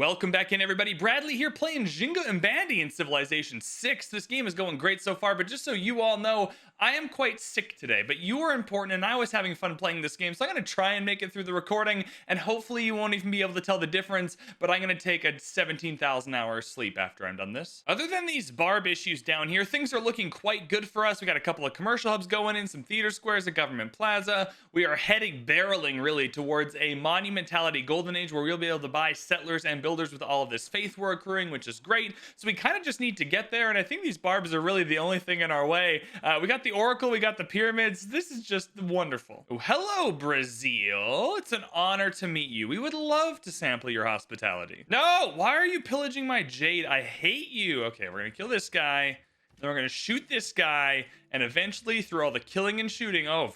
Welcome back in, everybody. Bradley here playing Nzinga Mbande in Civilization 6. This game is going great so far, but just so you all know, I am quite sick today, but you are important, and I was having fun playing this game, so I'm going to try and make it through the recording, and hopefully you won't even be able to tell the difference, but I'm going to take a 17,000 hours sleep after I'm done this. Other than these Barb issues down here, things are looking quite good for us. We got a couple of commercial hubs going in, some theater squares, a government plaza. We are barreling really towards a Monumentality golden age where we'll be able to buy settlers and builders with all of this faith we're accruing, which is great. So we kind of just need to get there, and I think these Barbs are really the only thing in our way. We got the Oracle, we got the pyramids. This is just wonderful. Oh, hello, Brazil. It's an honor to meet you. We would love to sample your hospitality. No, why are you pillaging my jade? I hate you. Okay, we're gonna kill this guy. Then we're gonna shoot this guy, and eventually, through all the killing and shooting, oh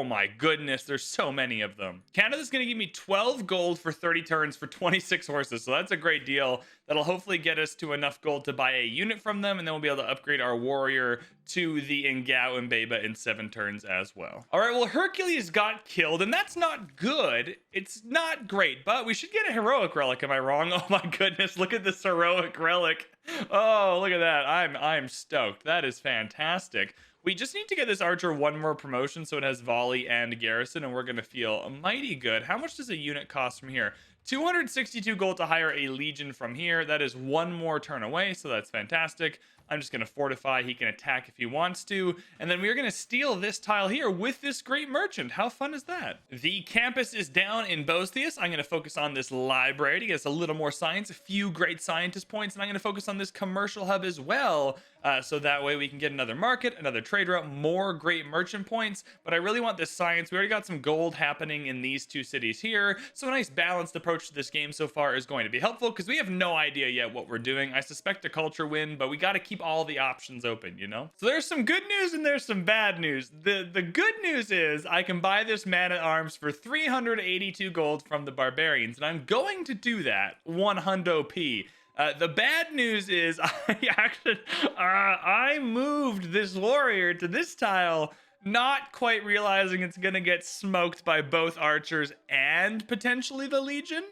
my goodness, there's so many of them. Canada's gonna give me 12 gold for 30 turns for 26 horses, so that's a great deal. That'll hopefully get us to enough gold to buy a unit from them, and then we'll be able to upgrade our warrior to the Nzinga Mbande in 7 turns as well. All right, well, Hercules got killed, and that's not good. It's not great, but we should get a heroic relic. Am I wrong? Oh my goodness, look at this heroic relic. Oh, look at that. I'm stoked. That is fantastic. We just need to get this archer one more promotion so it has volley and garrison, and we're going to feel mighty good. How much does a unit cost from here? 262 gold to hire a legion from here. That is one more turn away, so that's fantastic. I'm just going to fortify. He can attack if he wants to. And then we're going to steal this tile here with this great merchant. How fun is that? The campus is down in Bostius. I'm going to focus on this library to get us a little more science, a few great scientist points, and I'm going to focus on this commercial hub as well. So that way we can get another market, another trade route, more great merchant points. But I really want this science. We already got some gold happening in these two cities here. So a nice balanced approach to this game so far is going to be helpful because we have no idea yet what we're doing. I suspect a culture win, but we got to keep all the options open, you know? So there's some good news and there's some bad news. The good news is I can buy this man-at-arms for 382 gold from the barbarians, and I'm going to do that 100p. The bad news is I moved this warrior to this tile, not quite realizing it's gonna get smoked by both archers and potentially the legion.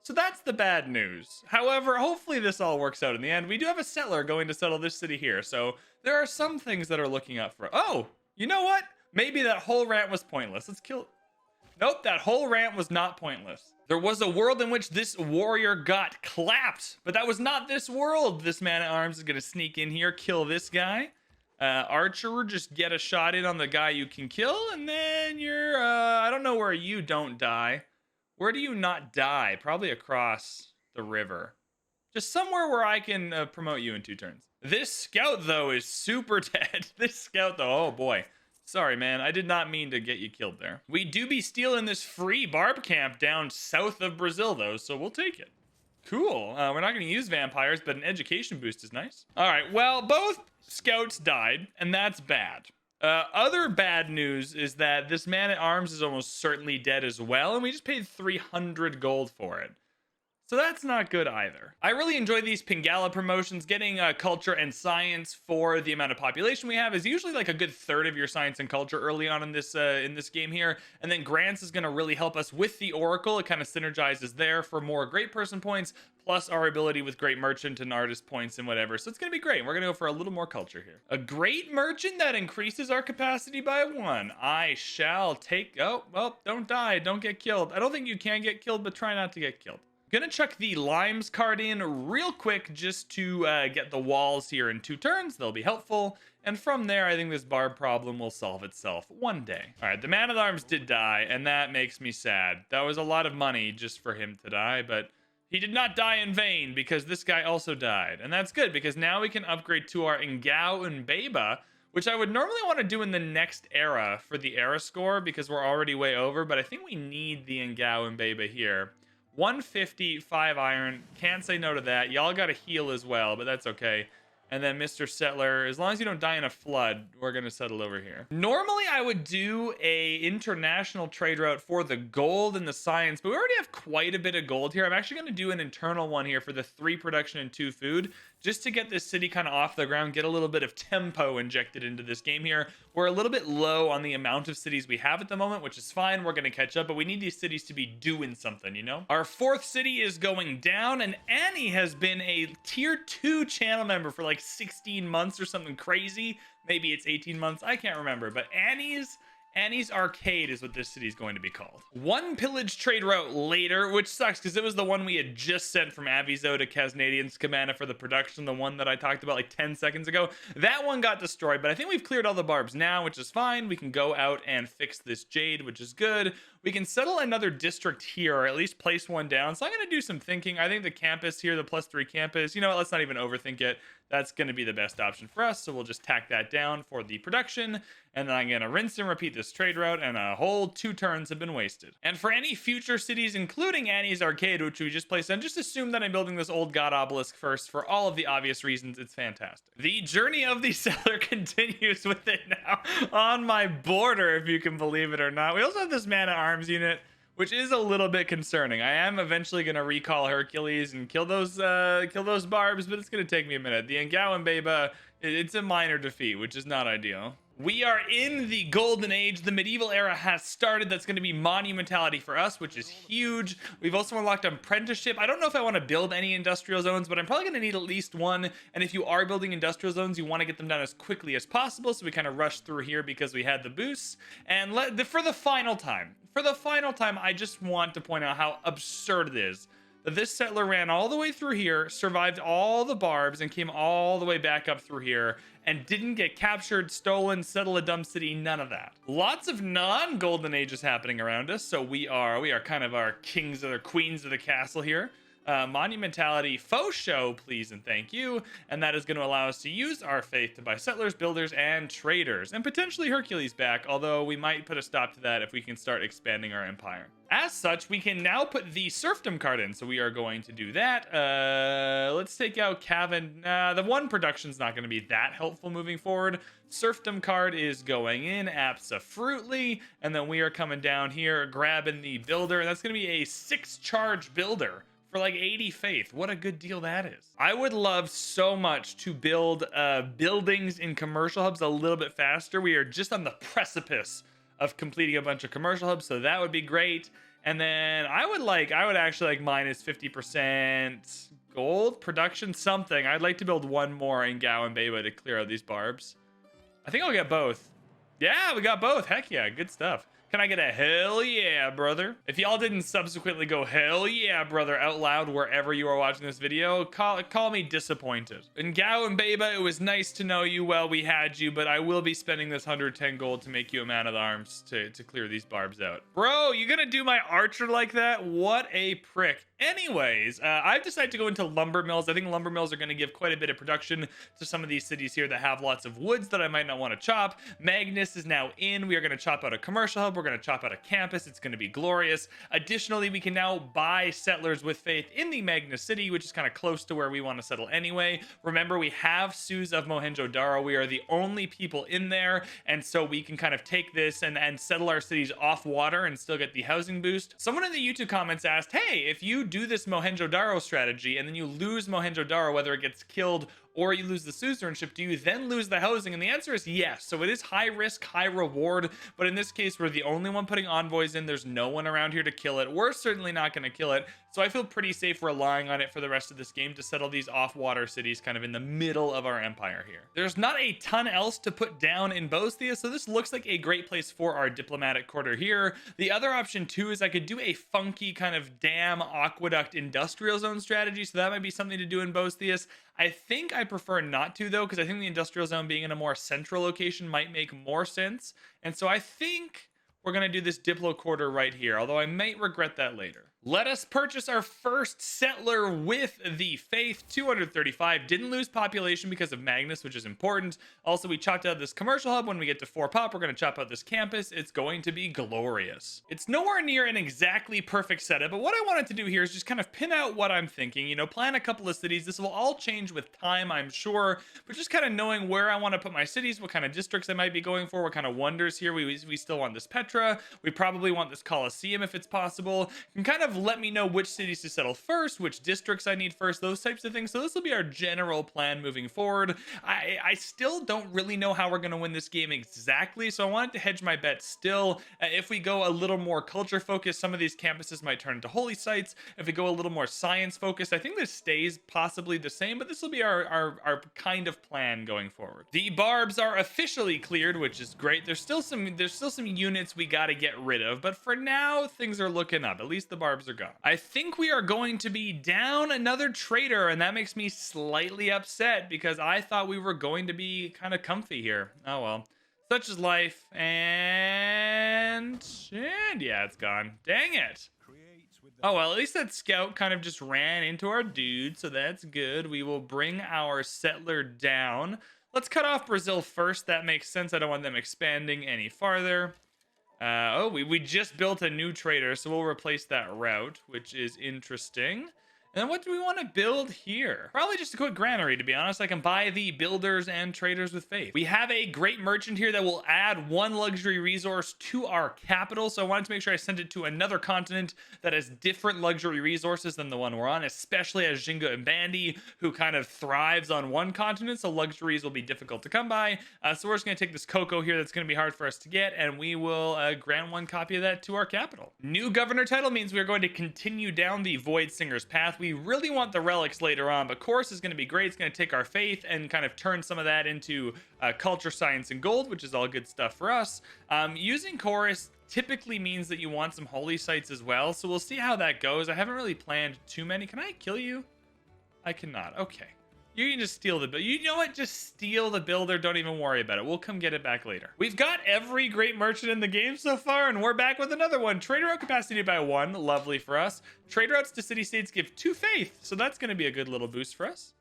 So that's the bad news. However, hopefully this all works out in the end. We do have a settler going to settle this city here, so there are some things that are looking up for. Oh, you know what? Maybe that whole rant was pointless. Let's kill. Nope, that whole rant was not pointless. There was a world in which this warrior got clapped, but that was not this world. This man-at-arms is gonna sneak in here, kill this guy. Archer, just get a shot in on the guy you can kill, and then you're, I don't know where you don't die. Where do you not die? Probably across the river. Just somewhere where I can promote you in 2 turns. This scout, though, is super dead. This scout, though, oh boy. Sorry, man. I did not mean to get you killed there. We do be stealing this free Barb camp down south of Brazil, though, so we'll take it. Cool. We're not going to use vampires, but an education boost is nice. All right, well, both scouts died, and that's bad. Other bad news is that this man-at-arms is almost certainly dead as well, and we just paid 300 gold for it. So that's not good either. I really enjoy these Pangea promotions. Getting culture and science for the amount of population we have is usually like a good third of your science and culture early on in this game here. And then grants is going to really help us with the Oracle. It kind of synergizes there for more great person points, plus our ability with great merchant and artist points and whatever. So it's going to be great. We're going to go for a little more culture here. A great merchant that increases our capacity by 1. I shall take... Oh, well, don't die. Don't get killed. I don't think you can get killed, but try not to get killed. Gonna chuck the limes card in real quick just to get the walls here in 2 turns. They'll be helpful. And from there, I think this Barb problem will solve itself one day. All right, the man-at-arms did die, and that makes me sad. That was a lot of money just for him to die, but he did not die in vain because this guy also died. And that's good because now we can upgrade to our Nzinga Mbande, which I would normally want to do in the next era for the era score because we're already way over, but I think we need the Nzinga Mbande here. 150, 5 iron. Can't say no to that. Y'all got to heal as well, but that's okay. And then Mr. Settler, as long as you don't die in a flood, we're going to settle over here. Normally, I would do a international trade route for the gold and the science, but we already have quite a bit of gold here. I'm actually going to do an internal one here for the 3 production and 2 food, just to get this city kind of off the ground, get a little bit of tempo injected into this game here. We're a little bit low on the amount of cities we have at the moment, which is fine. We're going to catch up, but we need these cities to be doing something, you know? Our 4th city is going down, and Annie has been a tier 2 channel member for like 16 months or something crazy. Maybe it's 18 months. I can't remember, but Annie's Arcade is what this city is going to be called. 1 pillage trade route later, which sucks because it was the one we had just sent from Avizo to Casnadian Scamana for the production, the one that I talked about like 10 seconds ago. That one got destroyed, but I think we've cleared all the barbs now, which is fine. We can go out and fix this jade, which is good. We can settle another district here, or at least place one down. So I'm going to do some thinking. I think the campus here, the +3 campus, you know what, let's not even overthink it. That's going to be the best option for us. So we'll just tack that down for the production. And then I'm going to rinse and repeat this trade route, and a whole 2 turns have been wasted. And for any future cities, including Annie's Arcade, which we just placed on, just assume that I'm building this old god obelisk first for all of the obvious reasons. It's fantastic. The journey of the settler continues with it now on my border, if you can believe it or not. We also have this man-at-arms unit, which is a little bit concerning. I am eventually going to recall Hercules and kill those barbs, but it's going to take me a minute. The Mbande, it's a minor defeat, which is not ideal. We are in the golden age. The medieval era has started. That's going to be monumentality for us, which is huge. We've also unlocked apprenticeship. I don't know if I want to build any industrial zones, but I'm probably going to need at least one. And if you are building industrial zones, you want to get them done as quickly as possible. So we kind of rushed through here because we had the boosts. And for the final time, I just want to point out how absurd it is that this settler ran all the way through here, survived all the barbs, and came all the way back up through here, and didn't get captured, stolen, settle a dumb city, none of that. Lots of non-golden ages happening around us, so we are kind of our kings or queens of the castle here. Monumentality faux show, please and thank you. And that is going to allow us to use our faith to buy settlers, builders, and traders, and potentially Hercules back, although we might put a stop to that if we can start expanding our empire. As such, we can now put the serfdom card in, so we are going to do that. Let's take out Cavan. The 1 production's not going to be that helpful moving forward. Serfdom card is going in, abso-fruitly, and then we are coming down here, grabbing the builder. That's going to be a 6-charge builder for like 80 faith. What a good deal that is. I would love so much to build buildings in commercial hubs a little bit faster. We are just on the precipice of completing a bunch of commercial hubs, so that would be great. And then I would actually like minus 50% gold production, something. I'd like to build 1 more in Mbande to clear out these barbs. I think I'll get both. Yeah, we got both. Heck yeah, good stuff. Can I get a hell yeah, brother? If y'all didn't subsequently go hell yeah, brother, out loud wherever you are watching this video, call me disappointed. In Mbande, it was nice to know you while we had you, but I will be spending this 110 gold to make you a man of arms to clear these barbs out. Bro, you gonna do my archer like that? What a prick. Anyways, I've decided to go into lumber mills. I think lumber mills are going to give quite a bit of production to some of these cities here that have lots of woods that I might not want to chop. Magnus is now in. We are going to chop out a commercial hub. We're going to chop out a campus. It's going to be glorious. Additionally, we can now buy settlers with faith in the Magnus city, which is kind of close to where we want to settle anyway. Remember, we have Sioux of Mohenjo-Daro. We are the only people in there, and so we can kind of take this and settle our cities off water and still get the housing boost. Someone in the YouTube comments asked, hey, if you do this Mohenjo-Daro strategy and then you lose Mohenjo-Daro, whether it gets killed or you lose the suzerainship, do you then lose the housing? And the answer is yes. So it is high risk, high reward. But in this case, we're the only one putting envoys in. There's no one around here to kill it. We're certainly not going to kill it. So I feel pretty safe relying on it for the rest of this game to settle these off-water cities kind of in the middle of our empire here. There's not a ton else to put down in Bosthia, so this looks like a great place for our diplomatic quarter here. The other option too is I could do a funky kind of dam aqueduct industrial zone strategy, so that might be something to do in Bosthia. I think I prefer not to though, because I think the industrial zone being in a more central location might make more sense. And so I think we're going to do this Diplo quarter right here, although I might regret that later. Let us purchase our first settler with the faith. 235. Didn't lose population because of Magnus, which is important. Also, we chopped out this commercial hub. When we get to 4 pop, we're going to chop out this campus. It's going to be glorious. It's nowhere near an exactly perfect setup, but what I wanted to do here is just kind of pin out what I'm thinking. You know, plan a couple of cities. This will all change with time, I'm sure, but just kind of knowing where I want to put my cities, what kind of districts I might be going for, what kind of wonders here. We still want this Petra. We probably want this Colosseum if it's possible. You can kind of let me know which cities to settle first, which districts I need first, those types of things. So this will be our general plan moving forward. I still don't really know how we're going to win this game exactly, so I wanted to hedge my bet still. If we go a little more culture focused, some of these campuses might turn into holy sites. If we go a little more science focused, I think this stays possibly the same, but this will be our kind of plan going forward. The barbs are officially cleared, which is great. There's still some units we got to get rid of, but for now things are looking up. At least the barbs are gone. I think we are going to be down another trader, and that makes me slightly upset because I thought we were going to be kind of comfy here. Oh well, such is life. And yeah, it's gone. Dang it. Oh well, at least that scout kind of just ran into our dude, so that's good. We will bring our settler down. Let's cut off Brazil first. That makes sense. I don't want them expanding any farther. We just built a new trader, so we'll replace that route, which is interesting. And then what do we want to build here? Probably just a quick granary, to be honest. I can buy the builders and traders with faith. We have a great merchant here that will add 1 luxury resource to our capital. So I wanted to make sure I sent it to another continent that has different luxury resources than the one we're on, especially as Nzinga Mbande, who kind of thrives on one continent. So luxuries will be difficult to come by. So we're just going to take this cocoa here that's going to be hard for us to get, and we will grant 1 copy of that to our capital. New governor title means we're going to continue down the Void Singer's path. We really want the relics later on, but Chorus is going to be great. It's going to take our faith and kind of turn some of that into culture, science, and gold, which is all good stuff for us. Using Chorus typically means that you want some holy sites as well, so we'll see how that goes. I haven't really planned too many. Can I kill you? I cannot. Okay. You can just steal the builder. You know what? Just steal the builder. Don't even worry about it. We'll come get it back later. We've got every great merchant in the game so far, and we're back with another one. Trader route capacity by 1. Lovely for us. Trader routes to city-states give 2 faith, so that's going to be a good little boost for us.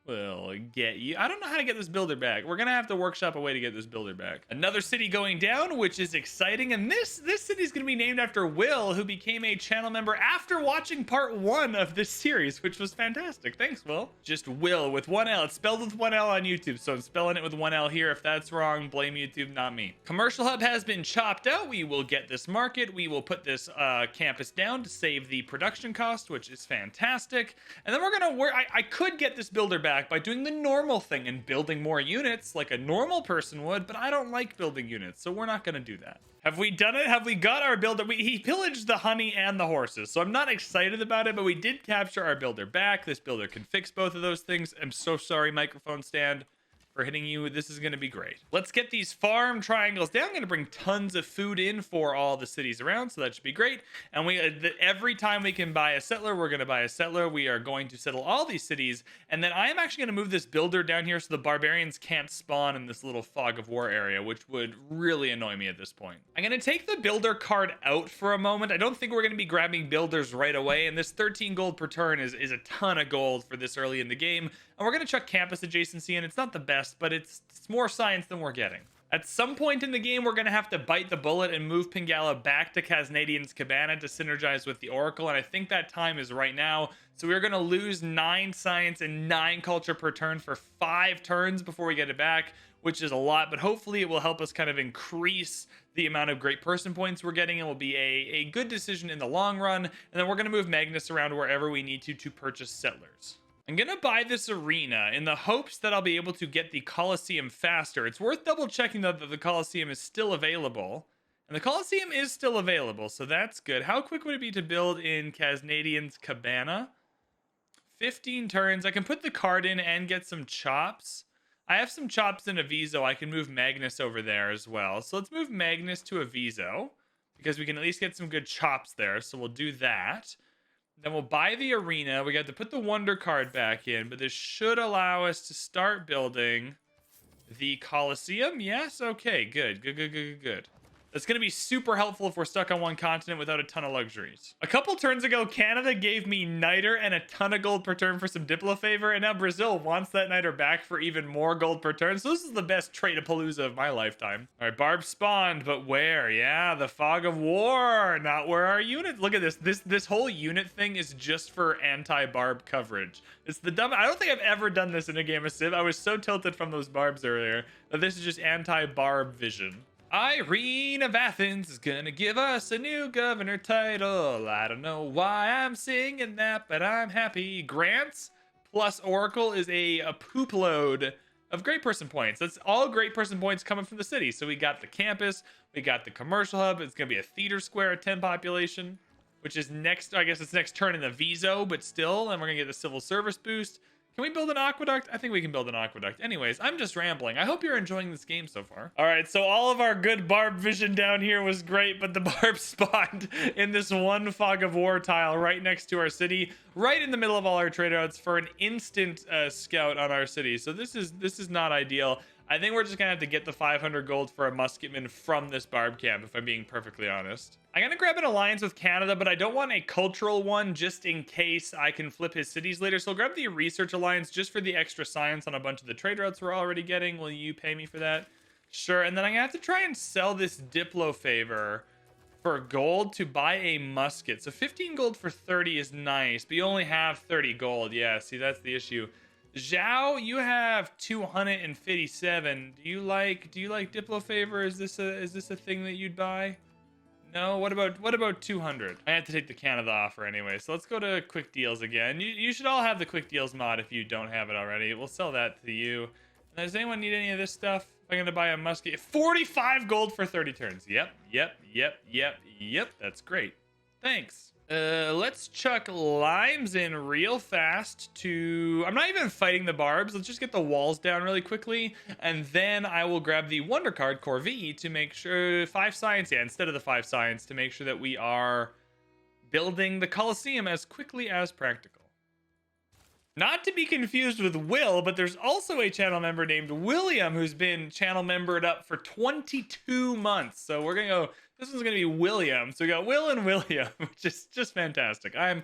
We'll get you. I don't know how to get this builder back. We're gonna have to workshop a way to get this builder back. Another city going down, which is exciting. And this city is gonna be named after Will, who became a channel member after watching part 1 of this series, which was fantastic. Thanks, Will. Just Will with 1 L. It's spelled with 1 L on YouTube, so I'm spelling it with 1 L here. If that's wrong, blame YouTube, not me. Commercial hub has been chopped out. We will get this market. We will put this campus down to save the production cost, which is fantastic. And then we're gonna work. I could get this builder back by doing the normal thing and building more units like a normal person would, but I don't like building units, so we're not going to do that. Have we done it? Have we got our builder? He pillaged the honey and the horses, so I'm not excited about it, but we did capture our builder back. This builder can fix both of those things. I'm so sorry, microphone stand, for hitting you. This is going to be great. Let's get these farm triangles down. I'm going to bring tons of food in for all the cities around, so that should be great. And every time we can buy a settler, we're going to buy a settler. We are going to settle all these cities, and then I am actually going to move this builder down here so the barbarians can't spawn in this little fog of war area, which would really annoy me at this point. I'm going to take the builder card out for a moment. I don't think we're going to be grabbing builders right away, and this 13 gold per turn is a ton of gold for this early in the game. And we're going to chuck campus adjacency in. It's not the best, but it's more science than we're getting. At some point in the game, we're going to have to bite the bullet and move Pangea back to Kaznadian's Cabana to synergize with the Oracle, and I think that time is right now. So we're going to lose 9 science and 9 culture per turn for 5 turns before we get it back, which is a lot, but hopefully it will help us kind of increase the amount of great person points we're getting, and will be a good decision in the long run. And then we're going to move Magnus around wherever we need to purchase settlers. I'm going to buy this arena in the hopes that I'll be able to get the Colosseum faster. It's worth double checking though that the Colosseum is still available. And the Colosseum is still available, so that's good. How quick would it be to build in Kaznadian's Cabana? 15 turns. I can put the card in and get some chops. I have some chops in Aviso. I can move Magnus over there as well. So let's move Magnus to Aviso, because we can at least get some good chops there. So we'll do that. Then we'll buy the arena. We got to put the wonder card back in, but this should allow us to start building the Colosseum. Yes? Okay, good. Good. That's going to be super helpful if we're stuck on one continent without a ton of luxuries. A couple turns ago, Canada gave me niter and a ton of gold per turn for some Diplo favor, and now Brazil wants that niter back for even more gold per turn. So this is the best trade-a-palooza of my lifetime. All right, Barb spawned, but where? Yeah, the fog of war, not where our units. Look at this. This whole unit thing is just for anti-Barb coverage. It's the dumb. I don't think I've ever done this in a game of Civ. I was so tilted from those Barbs earlier that this is just anti-Barb vision. Irene of Athens is gonna give us a new governor title. I don't know why I'm singing that, but I'm happy. Grants plus Oracle is a poop load of great person points. That's all great person points coming from the city. So we got the campus, we got the commercial hub. It's gonna be a theater square at 10 population, which is next. I guess it's next turn in the Viso, but still, and we're gonna get the civil service boost. Can we build an aqueduct? I think we can build an aqueduct. Anyways, I'm just rambling. I hope you're enjoying this game so far. All right, so all of our good Barb vision down here was great, but the Barb spawned in this one fog of war tile right next to our city, right in the middle of all our trade routes for an instant scout on our city. So this is not ideal. I think we're just gonna have to get the 500 gold for a musketman from this Barb camp, if I'm being perfectly honest. I'm gonna grab an alliance with Canada, but I don't want a cultural one just in case I can flip his cities later. So I'll grab the research alliance just for the extra science on a bunch of the trade routes we're already getting. Will you pay me for that? Sure. And then I'm gonna have to try and sell this Diplo favor for gold to buy a musket. So 15 gold for 30 is nice, but you only have 30 gold. Yeah, see, that's the issue. Zhao, you have 257. Do you like Diplo favor? Is this a thing that you'd buy? No. What about 200? I have to take the Canada offer anyway. So let's go to quick deals again. You should all have the quick deals mod if you don't have it already. We'll sell that to you. And does anyone need any of this stuff? I'm gonna buy a musket. 45 gold for 30 turns. Yep. That's great. Thanks. Let's chuck limes in real fast to... I'm not even fighting the Barbs. Let's just get the walls down really quickly. And then I will grab the Wonder Card, Corvée, to make sure... 5 science, yeah, instead of the 5 science, to make sure that we are building the Colosseum as quickly as practical. Not to be confused with Will, but there's also a channel member named William who's been channel membered up for 22 months. So we're gonna go... This one's gonna be William. So we got Will and William, which is just fantastic. I'm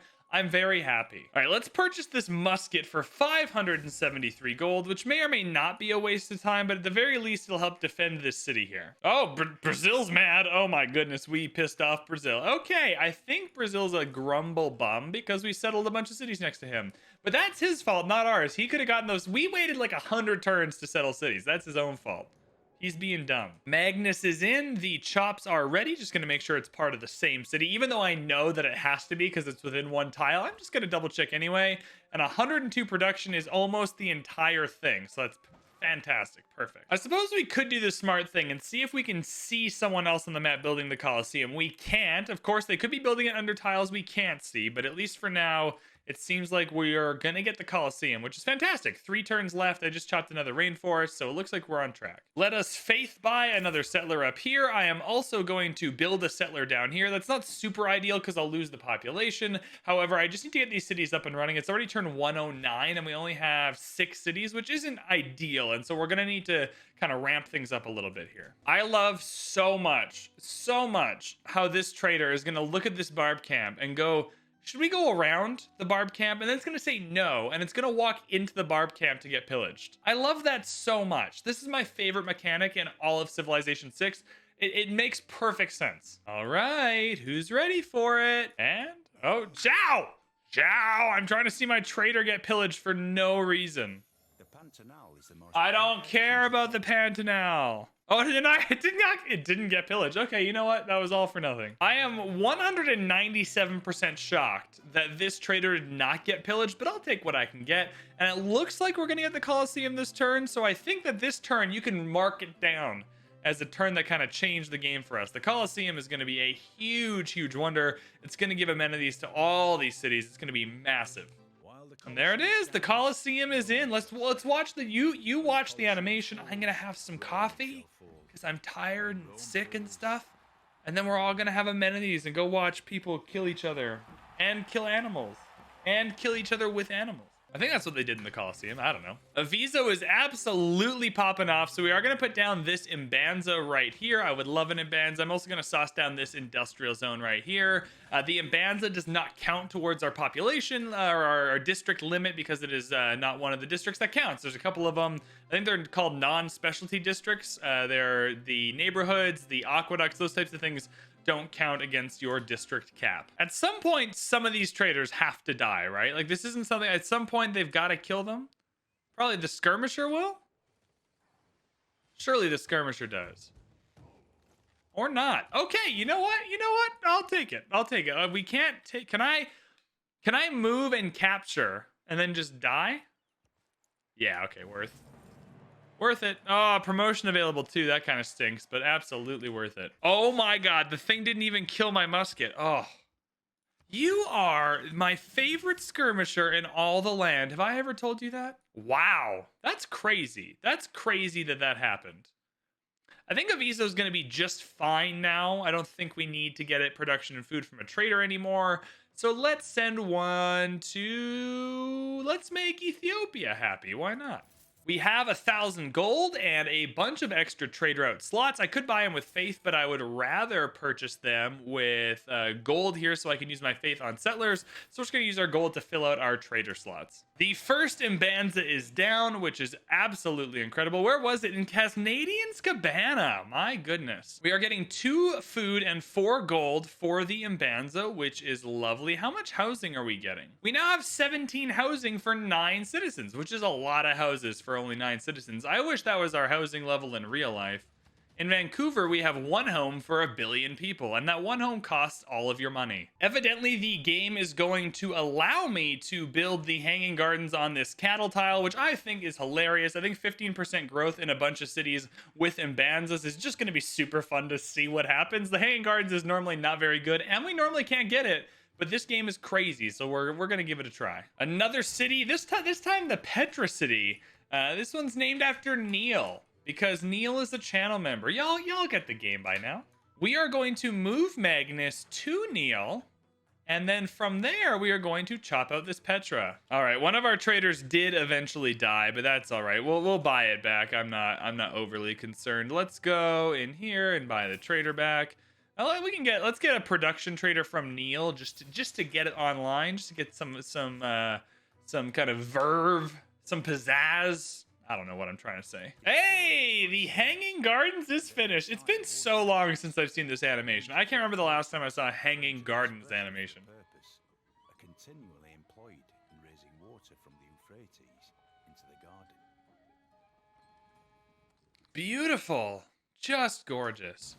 very happy. All right, let's purchase this musket for 573 gold, which may or may not be a waste of time, but at the very least, it'll help defend this city here. Oh, Brazil's mad. Oh my goodness, we pissed off Brazil. Okay, I think Brazil's a grumble bum because we settled a bunch of cities next to him. But that's his fault, not ours. He could have gotten those. We waited like 100 turns to settle cities. That's his own fault. He's being dumb. Magnus is in. The chops are ready. Just going to make sure it's part of the same city. Even though I know that it has to be because it's within one tile, I'm just going to double check anyway. And 102 production is almost the entire thing. So that's fantastic. Perfect. I suppose we could do the smart thing and see if we can see someone else on the map building the Colosseum. We can't. Of course, they could be building it under tiles we can't see. But at least for now... It seems like we are going to get the Colosseum, which is fantastic. 3 turns left. I just chopped another rainforest, so it looks like we're on track. Let us faith buy another settler up here. I am also going to build a settler down here. That's not super ideal because I'll lose the population. However, I just need to get these cities up and running. It's already turned 109, and we only have 6 cities, which isn't ideal. And so we're going to need to kind of ramp things up a little bit here. I love so much how this trader is going to look at this Barb camp and go... Should we go around the Barb camp? And then it's going to say no, and it's going to walk into the Barb camp to get pillaged. I love that so much. This is my favorite mechanic in all of Civilization 6. It makes perfect sense. All right, who's ready for it? And, oh, Zhao! Zhao! I'm trying to see my trader get pillaged for no reason. The Pantanal is the most... I don't care about the Pantanal. Oh, it didn't get pillaged. Okay, you know what? That was all for nothing. I am 197% shocked that this trader did not get pillaged, but I'll take what I can get. And it looks like we're going to get the Colosseum this turn, so I think that this turn, you can mark it down as a turn that kind of changed the game for us. The Colosseum is going to be a huge, huge wonder. It's going to give amenities to all these cities. It's going to be massive. And there it is. The Colosseum is in. Let's watch the you watch the animation. I'm gonna have some coffee because I'm tired and sick and stuff. And then we're all gonna have amenities and go watch people kill each other and kill animals and kill each other with animals. I think that's what they did in the Colosseum. I don't know. Aviso is absolutely popping off. So we are going to put down this Imbanza right here. I would love an Imbanza. I'm also going to sauce down this industrial zone right here. The Imbanza does not count towards our population or our district limit because it is not one of the districts that counts. There's a couple of them. I think they're called non-specialty districts. They're the neighborhoods, the aqueducts, those types of things don't count against your district cap. At some point, some of these traders have to die, right? Like, this isn't something, at some point, they've got to kill them. Probably the skirmisher will? Surely the skirmisher does. Or not. Okay, you know what? You know what? I'll take it. I'll take it. We can't take, can I move and capture and then just die? Yeah, okay, worth it. Oh, promotion available too. That kind of stinks, but absolutely worth it. Oh my God, the thing didn't even kill my musket. Oh, you are my favorite skirmisher in all the land. Have I ever told you that? Wow, that's crazy. That's crazy that that happened. I think Aviso is going to be just fine now. I don't think we need to get it production and food from a trader anymore. So let's send one to, let's make Ethiopia happy. Why not? We have 1,000 gold and a bunch of extra trade route slots. I could buy them with faith, but I would rather purchase them with gold here so I can use my faith on settlers. So we're just going to use our gold to fill out our trader slots. The first Imbanza is down, which is absolutely incredible. Where was it? In Casnadian's Cabana. My goodness. We are getting 2 food and 4 gold for the Imbanza, which is lovely. How much housing are we getting? We now have 17 housing for 9 citizens, which is a lot of houses for only 9 citizens. I wish that was our housing level in real life. In Vancouver, we have 1 home for 1 billion people, and that 1 home costs all of your money. Evidently, the game is going to allow me to build the hanging gardens on this cattle tile, which I think is hilarious. I think 15% growth in a bunch of cities with Imbanzas is just going to be super fun to see what happens. The hanging gardens is normally not very good, and we normally can't get it. But this game is crazy, so we're going to give it a try. Another city, this time the Petra city. This one's named after Neil, because Neil is a channel member. Y'all get the game by now. We are going to move Magnus to Neil, and then from there, we are going to chop out this Petra. All right, one of our traders did eventually die, but that's all right. We'll buy it back. I'm not overly concerned. Let's go in here and buy the trader back. Let's get a production trader from Neil just to get it online, just to get some kind of verve, some pizzazz. I don't know what I'm trying to say. Hey, the Hanging Gardens is finished. It's been so long since I've seen this animation. I can't remember the last time I saw a Hanging Gardens animation. Purpose are continually employed in raising water from the Euphrates into the garden. Beautiful. Just gorgeous.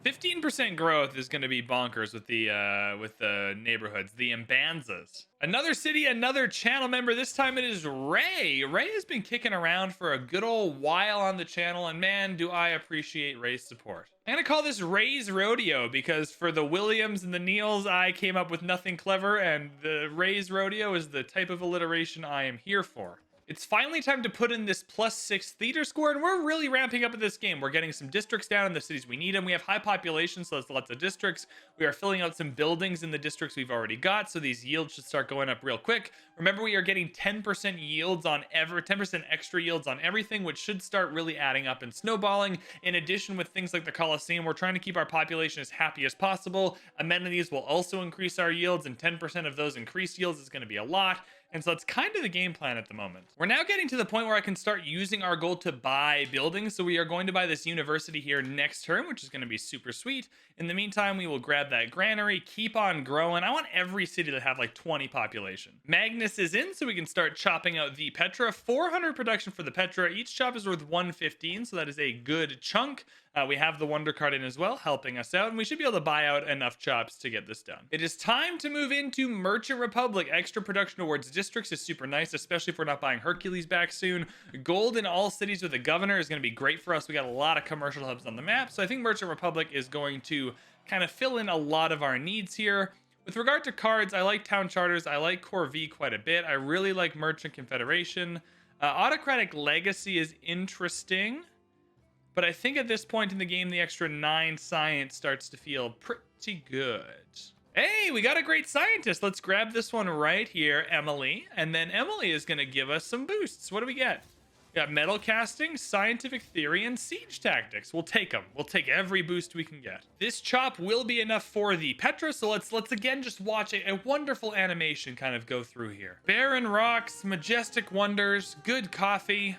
15% growth is going to be bonkers with the neighborhoods, the Imbanzas. Another city, another channel member. This time it is Ray. Ray has been kicking around for a good old while on the channel, and man, do I appreciate Ray's support. I'm going to call this Ray's Rodeo because for the Williams and the Neils, I came up with nothing clever, and the Ray's Rodeo is the type of alliteration I am here for. It's finally time to put in this +6 theater score, and we're really ramping up in this game. We're getting some districts down in the cities we need them. We have high population, so there's lots of districts. We are filling out some buildings in the districts we've already got, so these yields should start going up real quick. Remember, we are getting 10% yields on 10% extra yields on everything, which should start really adding up and snowballing. In addition, with things like the Colosseum, we're trying to keep our population as happy as possible. Amenities will also increase our yields, and 10% of those increased yields is going to be a lot. And so that's kind of the game plan at the moment. We're now getting to the point where I can start using our gold to buy buildings. So we are going to buy this university here next term, which is going to be super sweet. In the meantime, we will grab that granary, keep on growing. I want every city to have like 20 population. Magnus is in, so we can start chopping out the Petra. 400 production for the Petra. Each chop is worth 115, so that is a good chunk. We have the Wonder Card in as well, helping us out, and we should be able to buy out enough chops to get this done. It is time to move into Merchant Republic. Extra production towards districts is super nice, especially if we're not buying Hercules back soon. Gold in all cities with a governor is going to be great for us. We got a lot of commercial hubs on the map, so I think Merchant Republic is going to kind of fill in a lot of our needs here. With regard to cards, I like Town Charters. I like Core V quite a bit. I really like Merchant Confederation. Autocratic Legacy is interesting. But I think at this point in the game, the extra 9 science starts to feel pretty good. Hey, we got a great scientist. Let's grab this one right here, Emily. And then Emily is going to give us some boosts. What do we get? We got metal casting, scientific theory, and siege tactics. We'll take them. We'll take every boost we can get. This chop will be enough for the Petra, so let's again just watch a wonderful animation kind of go through here. Barren rocks, majestic wonders, good coffee.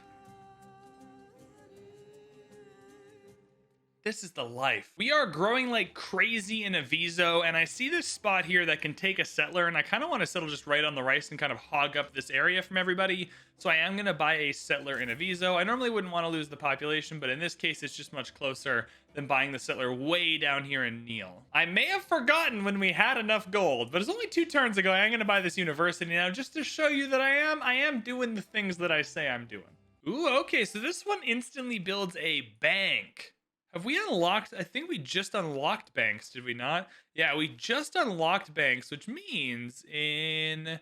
This is the life. We are growing like crazy in Aviso, and I see this spot here that can take a settler, and I kind of want to settle just right on the rice and kind of hog up this area from everybody. So I am going to buy a settler in Aviso. I normally wouldn't want to lose the population, but in this case, it's just much closer than buying the settler way down here in Neil. I may have forgotten when we had enough gold, but it's only 2 turns ago. I'm going to buy this university now just to show you that I am doing the things that I say I'm doing. Ooh, okay, so this one instantly builds a bank. Have we unlocked? I think we just unlocked banks, did we not? Yeah, we just unlocked banks, which means in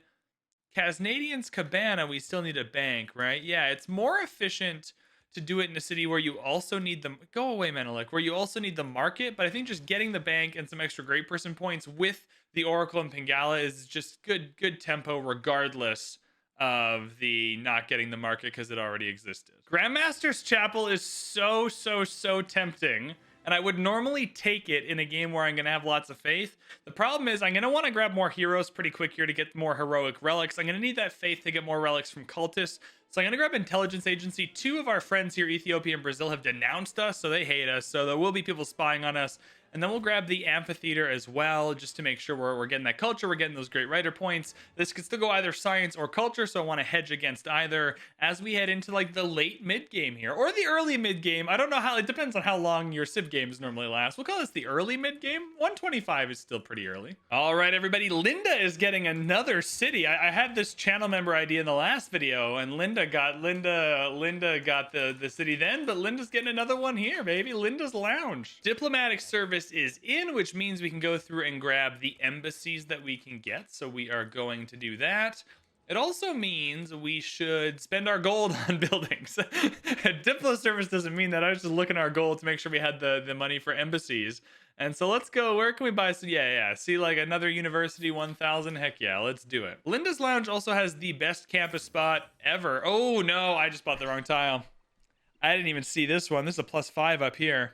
Casnadian's Cabana, we still need a bank, right? Yeah, it's more efficient to do it in a city where you also need the... Go away, Menelik. Where you also need the market, but I think just getting the bank and some extra great person points with the Oracle and Pangea is just good tempo regardless of the not getting the market because it already existed. Grandmaster's Chapel is so tempting, and I would normally take it in a game where I'm going to have lots of faith. The problem is I'm going to want to grab more heroes pretty quick here to get more heroic relics. I'm going to need that faith to get more relics from cultists. So I'm going to grab Intelligence Agency. 2 of our friends here, Ethiopia and Brazil, have denounced us, so they hate us. So there will be people spying on us. And then we'll grab the amphitheater as well, just to make sure we're getting that culture, we're getting those great writer points. This could still go either science or culture, so I want to hedge against either as we head into like the late mid game here, or the early mid game. I don't know how, it depends on how long your Civ games normally last. We'll call this the early mid game. 125 is still pretty early. All right, everybody, Linda is getting another city. I had this channel member ID in the last video, and Linda got the city then, but Linda's getting another one here, baby. Linda's Lounge. Diplomatic service is in, which means we can go through and grab the embassies that we can get. So we are going to do that. It also means we should spend our gold on buildings. Diplo service doesn't mean that. I was just looking at our gold to make sure we had the money for embassies. And so let's go. Where can we buy some? Yeah. See, like another university 1000. Heck yeah, let's do it. Linda's Lounge also has the best campus spot ever. Oh no, I just bought the wrong tile. I didn't even see this one. This is a +5 up here.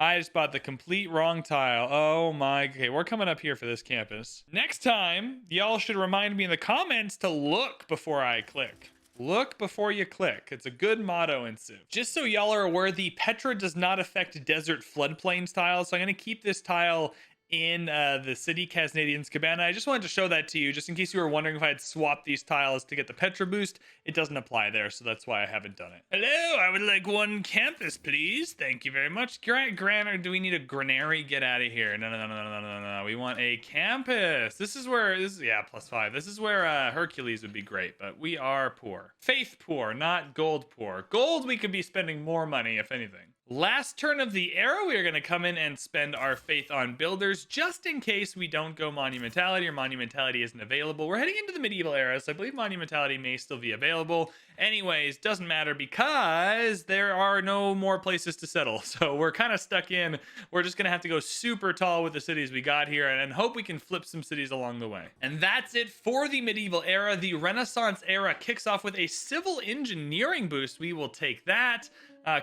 I just bought the complete wrong tile. Oh my, okay, we're coming up here for this campus. Next time, y'all should remind me in the comments to look before I click. Look before you click. It's a good motto in Civ. Just so y'all are aware, the Petra does not affect desert floodplains tiles, so I'm gonna keep this tile in the city Casnadian's Cabana. I just wanted to show that to you, just in case you were wondering if I had swapped these tiles to get the Petra boost. It doesn't apply there, so that's why I haven't done it. Hello, I would like 1 campus, please. Thank you very much. Or do we need a granary? Get out of here. No. We want a campus. This is where, yeah, +5. This is where Hercules would be great, but we are poor. Faith poor, not gold poor. Gold, we could be spending more money, if anything. Last turn of the era, we are going to come in and spend our faith on builders, just in case we don't go Monumentality or Monumentality isn't available. We're heading into the medieval era, so I believe Monumentality may still be available. Anyways, doesn't matter because there are no more places to settle. So we're kind of stuck in. We're just going to have to go super tall with the cities we got here and hope we can flip some cities along the way. And that's it for the medieval era. The Renaissance era kicks off with a civil engineering boost. We will take that.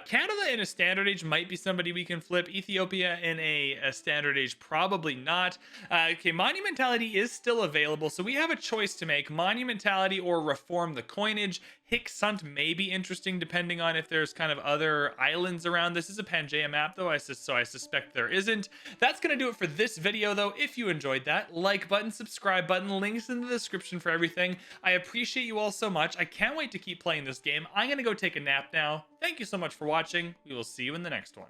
Canada in a standard age might be somebody we can flip. Ethiopia in a standard age, probably not. Okay, Monumentality is still available, so we have a choice to make. Monumentality or reform the coinage. Hickshunt may be interesting depending on if there's kind of other islands around. This is a Pangea map though, so I suspect there isn't. That's going to do it for this video though. If you enjoyed that, like button, subscribe button, links in the description for everything. I appreciate you all so much. I can't wait to keep playing this game. I'm going to go take a nap now. Thank you so much for watching. We will see you in the next one.